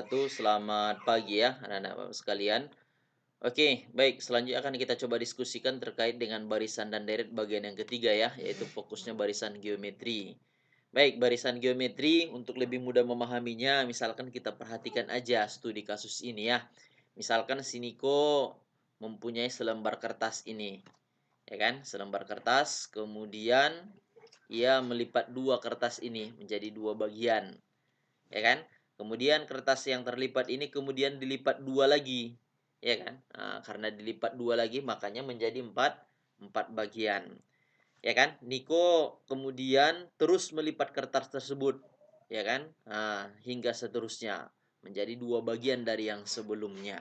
Selamat pagi ya anak-anak Bapak sekalian. Oke, baik. Selanjutnya akan kita coba diskusikan terkait dengan barisan dan deret bagian yang ketiga ya, yaitu fokusnya barisan geometri. Baik, barisan geometri untuk lebih mudah memahaminya, misalkan kita perhatikan aja studi kasus ini ya. Misalkan si Niko mempunyai selembar kertas ini, ya kan? Selembar kertas, kemudian ia melipat dua kertas ini menjadi dua bagian, ya kan? Kemudian kertas yang terlipat ini kemudian dilipat dua lagi, ya kan? Nah, karena dilipat dua lagi makanya menjadi empat bagian, ya kan? Niko kemudian terus melipat kertas tersebut, ya kan? Nah, hingga seterusnya menjadi dua bagian dari yang sebelumnya.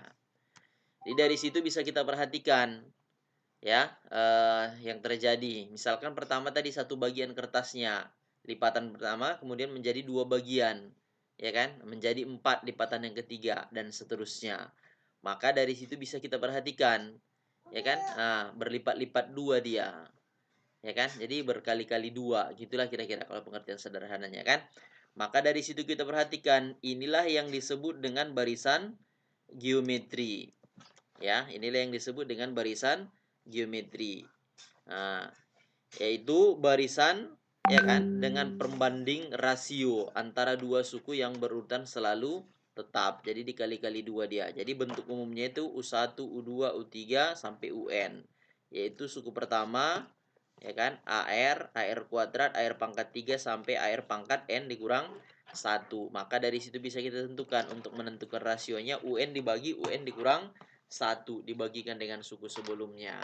Jadi dari situ bisa kita perhatikan ya yang terjadi. Misalkan pertama tadi satu bagian kertasnya, lipatan pertama kemudian menjadi dua bagian, ya kan? Menjadi empat lipatan yang ketiga dan seterusnya. Maka dari situ bisa kita perhatikan, ya kan? Nah, berlipat-lipat dua dia, ya kan? Jadi berkali-kali dua, gitulah kira-kira kalau pengertian sederhananya kan. Maka dari situ kita perhatikan, inilah yang disebut dengan barisan geometri. Ya, inilah yang disebut dengan barisan geometri. Nah, yaitu barisan ya kan dengan pembanding rasio antara dua suku yang berurutan selalu tetap. Jadi dikali-kali dua dia. Jadi bentuk umumnya itu U1, U2, U3 sampai UN. Yaitu suku pertama ya kan AR kuadrat, AR pangkat 3 sampai AR pangkat N dikurang 1. Maka dari situ bisa kita tentukan untuk menentukan rasionya UN dibagi UN dikurang 1 dibagikan dengan suku sebelumnya.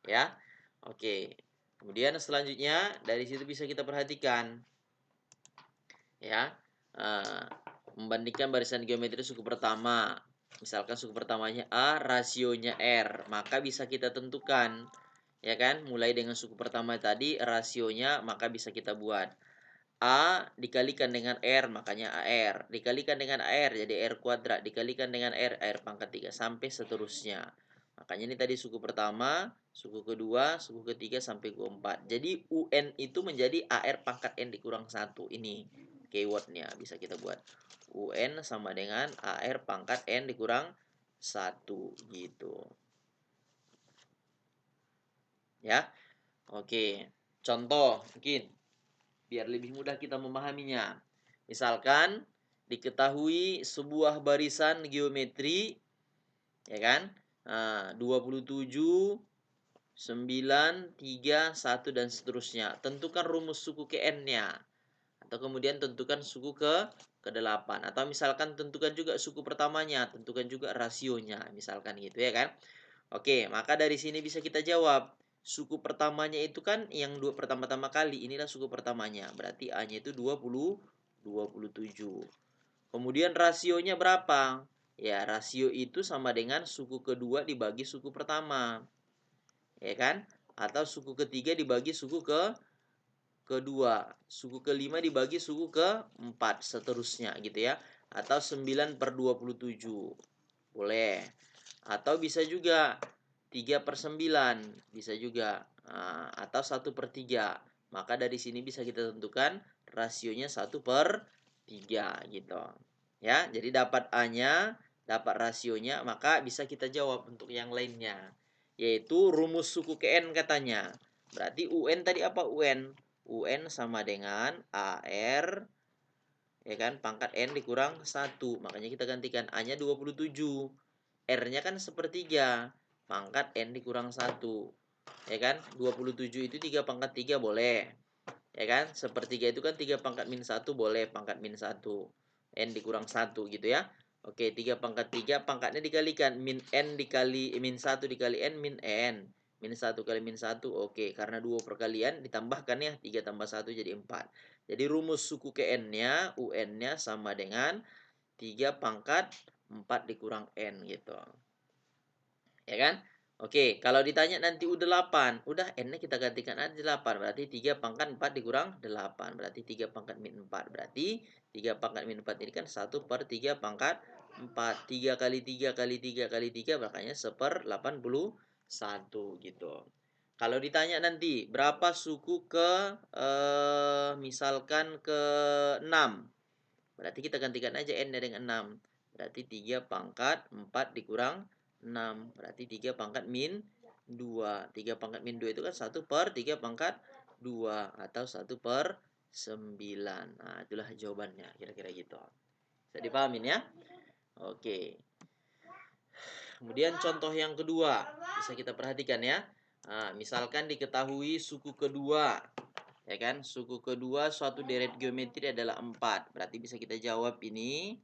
Ya. Oke. Kemudian selanjutnya dari situ bisa kita perhatikan ya. Uh, membandingkan barisan geometri suku pertama. Misalkan suku pertamanya A, rasionya R, maka bisa kita tentukan ya kan? Mulai dengan suku pertama tadi rasionya maka bisa kita buat A dikalikan dengan R makanya AR, dikalikan dengan AR jadi R kuadrat, dikalikan dengan R pangkat 3 sampai seterusnya. Makanya ini tadi suku pertama, suku kedua, suku ketiga sampai keempat. Jadi UN itu menjadi AR pangkat N dikurang 1. Ini keywordnya bisa kita buat. UN sama dengan AR pangkat N dikurang 1 gitu. Ya. Oke. Contoh mungkin biar lebih mudah kita memahaminya. Misalkan diketahui sebuah barisan geometri ya kan? Nah, 27 9 3 1 dan seterusnya. Tentukan rumus suku ke N-nya. Atau kemudian tentukan suku ke 8 atau misalkan tentukan juga suku pertamanya, tentukan juga rasionya, misalkan gitu ya kan. Oke, maka dari sini bisa kita jawab. Suku pertamanya itu kan yang pertama-tama kali, inilah suku pertamanya. Berarti A-nya itu 27. Kemudian rasionya berapa? Ya, rasio itu sama dengan suku kedua dibagi suku pertama. Ya kan? Atau suku ketiga dibagi suku kedua. Suku kelima dibagi suku keempat, seterusnya gitu ya. Atau 9/27. Boleh. Atau bisa juga 3/9 bisa juga. Nah, atau 1/3. Maka dari sini bisa kita tentukan rasionya 1/3 gitu. Ya, jadi dapat A-nya, dapat rasionya, maka bisa kita jawab untuk yang lainnya. Yaitu rumus suku ke N katanya. Berarti UN tadi apa UN? UN sama dengan AR ya kan pangkat N dikurang 1. Makanya kita gantikan A-nya 27. R-nya kan sepertiga, pangkat N dikurang 1. Ya kan? 27 itu 3 pangkat 3 boleh. Ya kan? Sepertiga itu kan 3 pangkat min 1 boleh, pangkat min 1. N dikurang 1 gitu ya. Oke, 3 pangkat 3 pangkatnya dikalikan. Min N dikali min 1 dikali N min N. Min 1 kali min 1, oke. Karena 2 perkalian ditambahkan ya. 3 tambah 1 jadi 4. Jadi rumus suku ke N-nya, UN-nya sama dengan 3 pangkat 4 dikurang N gitu. Ya kan? Oke, kalau ditanya nanti U8, udah N-nya kita gantikan aja 8. Berarti 3 pangkat 4 dikurang 8. Berarti 3 pangkat min 4. Berarti 3 pangkat min 4 ini kan 1/3 pangkat 4. 3 kali 3 kali 3 kali 3 makanya 1/81 gitu. Kalau ditanya nanti berapa suku misalkan ke 6. Berarti kita gantikan aja N-nya dengan 6. berarti 3 pangkat 4 dikurang 6. Berarti 3 pangkat min 2. 3 pangkat min 2 itu kan 1 per 3 pangkat 2. Atau 1 per 9. Nah, itulah jawabannya. Kira-kira gitu. Bisa dipahamin ya? Oke. Kemudian contoh yang kedua. Bisa kita perhatikan ya. Nah, misalkan diketahui suku kedua. Ya kan? Suku kedua suatu deret geometri adalah 4. Berarti bisa kita jawab ini.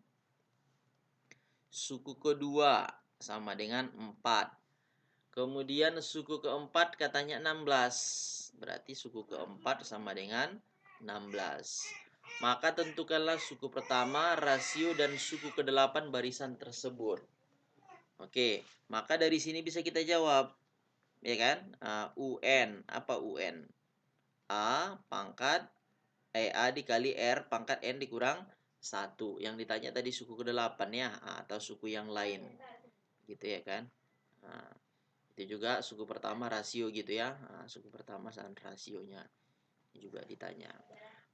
Suku kedua sama dengan 4. Kemudian suku keempat katanya 16. Berarti suku keempat sama dengan 16. Maka tentukanlah suku pertama, rasio, dan suku ke-8 barisan tersebut. Oke, maka dari sini bisa kita jawab. Ya kan? UN. Apa UN? A pangkat A dikali R pangkat N dikurang 1. Yang ditanya tadi suku ke-8 ya, atau suku yang lain. Gitu ya kan? Nah, itu juga suku pertama rasio gitu ya. Nah, suku pertama dan rasionya juga ditanya.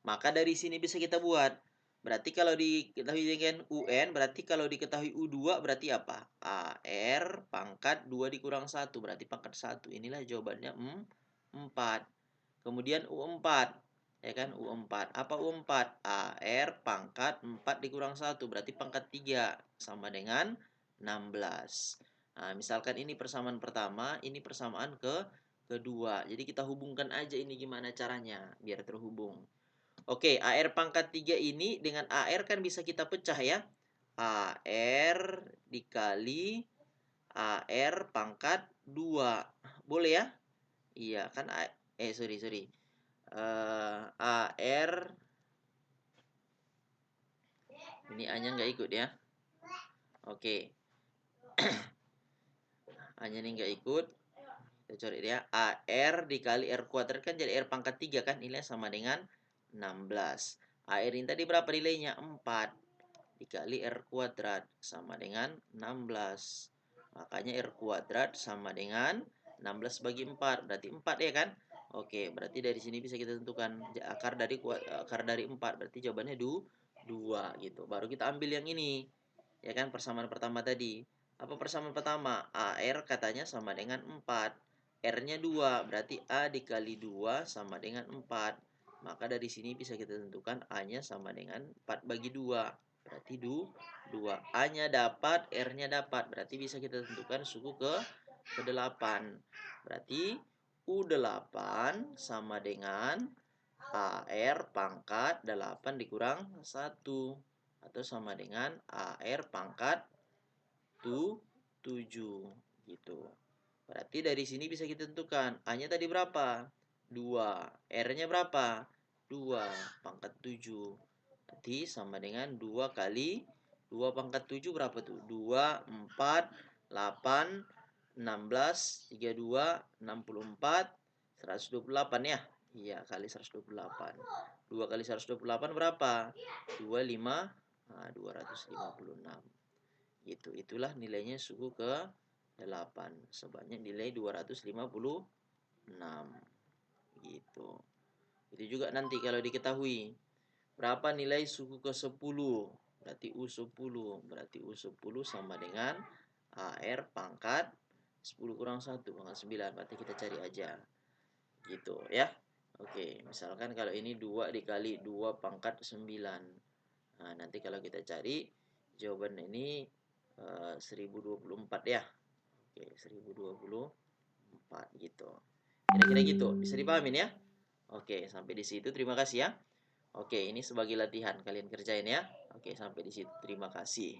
Maka dari sini bisa kita buat. Berarti kalau diketahui dengan UN, berarti kalau diketahui U2 berarti apa? AR pangkat 2 dikurang 1, berarti pangkat 1. Inilah jawabannya 4. Kemudian U4, ya kan? U4. Apa U4? AR pangkat 4 dikurang 1, berarti pangkat 3 sama dengan 16. Nah, misalkan ini persamaan pertama, ini persamaan kedua. Jadi kita hubungkan aja ini gimana caranya biar terhubung. Oke, AR pangkat 3 ini dengan AR kan bisa kita pecah ya. AR dikali AR pangkat 2. Boleh ya? Iya, kan sorry. AR ini A-nya nggak ikut ya. Oke. A-nya ini nggak ikut. Kita coret ya. AR dikali R kuadrat kan jadi R pangkat 3 kan. Nilainya sama dengan 16. AR ini tadi berapa nilainya? 4. Dikali R kuadrat sama dengan 16. Makanya R kuadrat sama dengan 16 bagi 4. Berarti 4 ya kan? Oke, berarti dari sini bisa kita tentukan akar dari 4. Berarti jawabannya 2 gitu. Baru kita ambil yang ini. Ya kan, persamaan pertama tadi. Apa persamaan pertama? AR katanya sama dengan 4. R-nya 2, berarti A dikali 2 sama dengan 4. Maka dari sini bisa kita tentukan A-nya sama dengan 4 bagi 2. Berarti 2. A-nya dapat, R-nya dapat. Berarti bisa kita tentukan suku ke-8. Berarti U8 sama dengan AR pangkat 8 dikurang 1. Atau sama dengan AR pangkat 7. Gitu. Berarti dari sini bisa kita tentukan. A-nya tadi berapa? 2. R-nya berapa? 2. Pangkat 7. Berarti sama dengan 2 kali 2 pangkat 7 berapa tuh? 2, 4, 8, 16, 32, 64, 128 ya? Iya, kali 128. 2 kali 128 berapa? 25, 256. Gitu. Itulah nilainya suku ke 8 sebanyak nilai 256 gitu. Itu juga nanti kalau diketahui berapa nilai suku ke-10, berarti U10. Berarti U10 sama dengan AR pangkat 10 kurang 1 pangkat 9. Berarti kita cari aja. Gitu ya. Oke, misalkan kalau ini 2 dikali 2 pangkat 9. Nah, nanti kalau kita cari jawaban ini 1024 ya. Oke, 1024 gitu. Kira-kira gitu. Bisa dipahamin ya? Oke, sampai di situ terima kasih ya. Oke, ini sebagai latihan kalian kerjain ya. Oke, sampai di situ. Terima kasih.